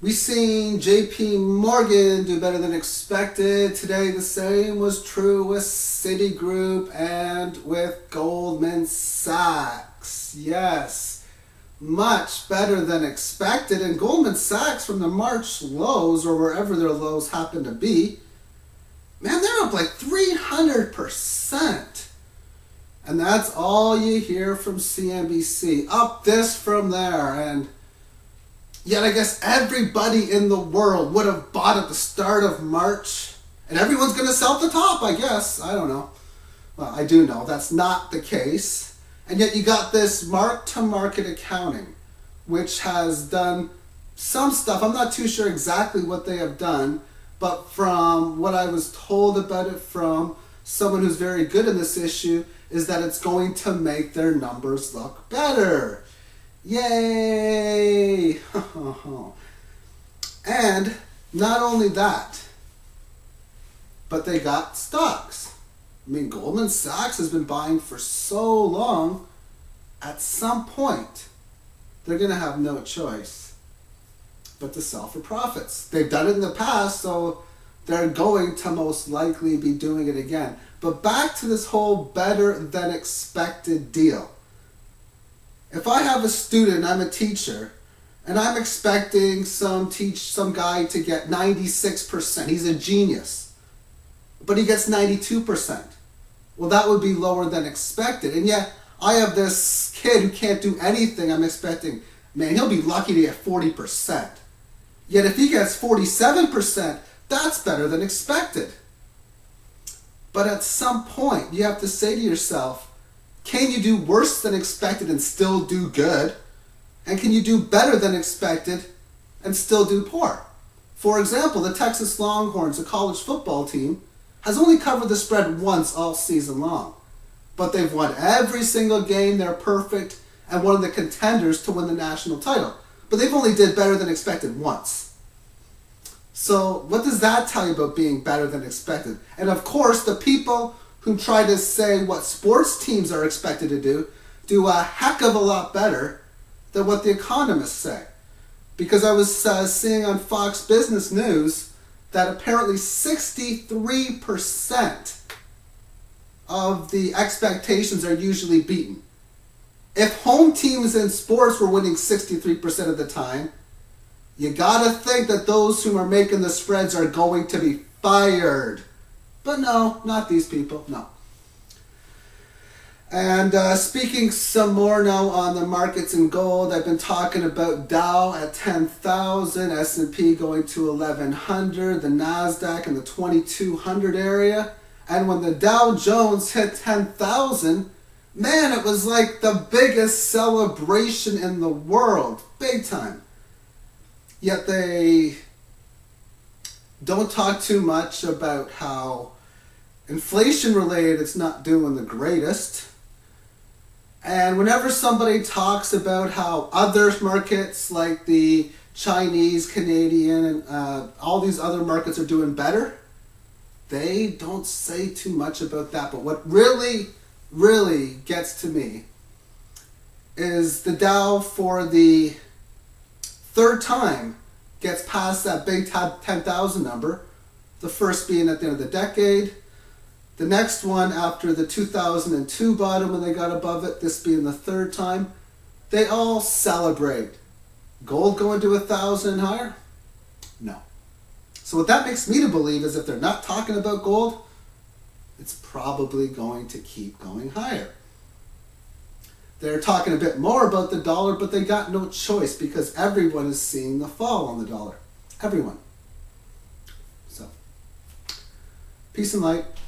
We seen JP Morgan do better than expected. Today the same was true with Citigroup and with Goldman Sachs. Yes, much better than expected. And Goldman Sachs from the March lows, or wherever their lows happen to be, man, they're up like 300%. And that's all you hear from CNBC. Up this from there. And yet I guess everybody in the world would have bought at the start of March. And everyone's going to sell at the top, I guess. I don't know. Well, I do know that's not the case. And yet you got this mark-to-market accounting, which has done some stuff. I'm not too sure exactly what they have done. But from what I was told about it from someone who's very good in this issue is that it's going to make their numbers look better. Yay! And not only that, but they got stocks. I mean, Goldman Sachs has been buying for so long, at some point, they're going to have no choice but to sell for profits. They've done it in the past, so they're going to most likely be doing it again. But back to this whole better than expected deal. If I have a student, I'm a teacher, and I'm expecting some guy to get 96%. He's a genius. But he gets 92%. Well, that would be lower than expected. And yet, I have this kid who can't do anything. I'm expecting, man, he'll be lucky to get 40%. Yet if he gets 47%, that's better than expected. But at some point, you have to say to yourself, can you do worse than expected and still do good? And can you do better than expected and still do poor? For example, the Texas Longhorns, a college football team, has only covered the spread once all season long. But they've won every single game, they're perfect, and one of the contenders to win the national title. But they've only did better than expected once. So what does that tell you about being better than expected? And of course, the people who try to say what sports teams are expected to do a heck of a lot better than what the economists say. Because I was seeing on Fox Business News that apparently 63% of the expectations are usually beaten. If home teams in sports were winning 63% of the time, you gotta think that those who are making the spreads are going to be fired. But no, not these people, no. And speaking some more now on the markets in gold, I've been talking about Dow at 10,000, S&P going to 1,100, the NASDAQ in the 2,200 area. And when the Dow Jones hit 10,000, man, it was like the biggest celebration in the world, big time. Yet they don't talk too much about how inflation related it's not doing the greatest. And whenever somebody talks about how other markets like the Chinese, Canadian, and all these other markets are doing better, they don't say too much about that. But what really, really gets to me is the Dow for the third time gets past that big 10,000 number, the first being at the end of the decade, the next one after the 2002 bottom when they got above it, this being the third time. They all celebrate. Gold going to 1,000 and higher? No. So what that makes me to believe is if they're not talking about gold, it's probably going to keep going higher. They're talking a bit more about the dollar, but they got no choice because everyone is seeing the fall on the dollar. Everyone. So, peace and light.